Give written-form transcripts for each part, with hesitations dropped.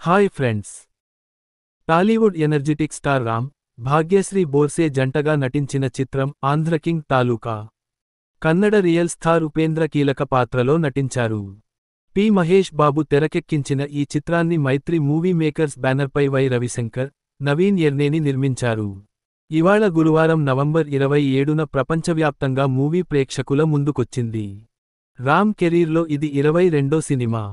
Hi friends. Tollywood energetic star Ram, Bhagyashri Borse జంటగా నటించిన చిత్రం Andhra king Taluka. Kannada real star Upendra కీలక పాత్రలో నటించారు. పి. మహేష్ బాబు తెరకెక్కించిన ఈ చిత్రాన్ని మైత్రి మూవీ మేకర్స్ బ్యానర్పై వై. రవిశంకర్, నవీన్ ఎర్నేని నిర్మించారు. ఇవాళ గురువారం నవంబర్ 27న ప్రపంచవ్యాప్తంగా మూవీ ప్రేక్షకుల ముందుకొచ్చింది. రామ్ కెరీర్లో ఇది 22వ సినిమా.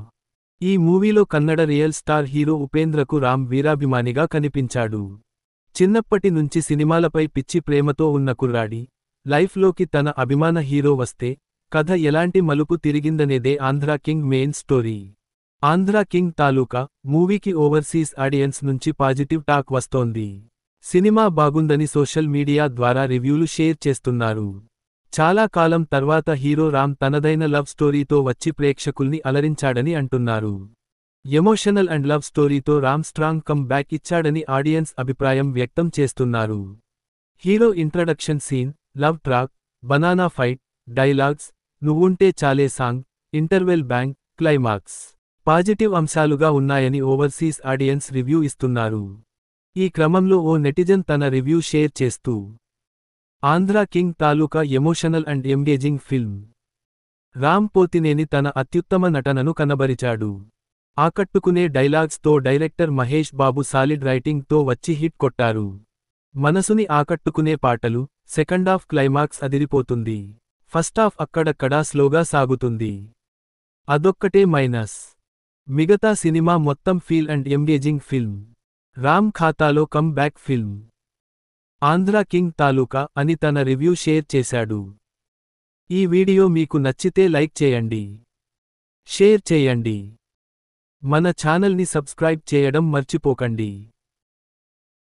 ఈ మూవీలో కన్నడ రియల్ స్టార్ హీరో ఉపేంద్రకు రామ్ వీరాభిమానిగా కనిపించాడు. చిన్నప్పటి నుంచి సినిమాలపై పిచ్చి ప్రేమతో ఉన్న కుర్రాడి లైఫ్లోకి తన అభిమాన హీరో వస్తే కథ ఎలాంటి మలుపు తిరిగిందనేదే Andhra king main story. Andhra king Taluka మూవీకి ఓవర్సీస్ ఆడియన్స్ నుంచి పాజిటివ్ టాక్ వస్తోంది. సినిమా బాగుందని సోషల్ మీడియా ద్వారా రివ్యూలు షేర్ చేస్తున్నారు. చాలా కాలం తర్వాత హీరో రామ్ తనదైన లవ్ స్టోరీతో వచ్చి ప్రేక్షకుల్ని అలరించాడని అంటున్నారు. ఎమోషనల్ అండ్ లవ్ స్టోరీతో రామ్ స్ట్రాంగ్ కమ్ బ్యాక్ ఇచ్చాడని ఆడియన్స్ అభిప్రాయం వ్యక్తం చేస్తున్నారు. Hero introduction scene, love track, banana fight, dialogues, నువ్వుంటే చాలే song, interval bang, climax positive అంశాలుగా ఉన్నాయని ఓవర్సీస్ ఆడియన్స్ రివ్యూ ఇస్తున్నారు. ఈ క్రమంలో ఓ నెటిజన్ తన రివ్యూ షేర్ చేస్తూ Andhra king Taluka emotional and engaging film. Ram Pothineni తన అత్యుత్తమ నటనను కనబరిచాడు. ఆకట్టుకునే డైలాగ్స్తో డైరెక్టర్ మహేష్ బాబు సాలిడ్ రైటింగ్తో వచ్చి హిట్ కొట్టారు. మనసుని ఆకట్టుకునే పాటలు, సెకండాఫ్ క్లైమాక్స్ అదిరిపోతుంది. ఫస్టాఫ్ అక్కడక్కడా స్లోగా సాగుతుంది. అదొక్కటే మైనస్. మిగతా సినిమా మొత్తం feel and engaging film. Ram ఖాతాలో come back film. Andhra king Taluka అని తన రివ్యూ షేర్ చేశాడు. ఈ వీడియో మీకు నచ్చితే లైక్ చేయండి, షేర్ చేయండి. మన ఛానల్ని సబ్స్క్రైబ్ చేయడం మర్చిపోకండి.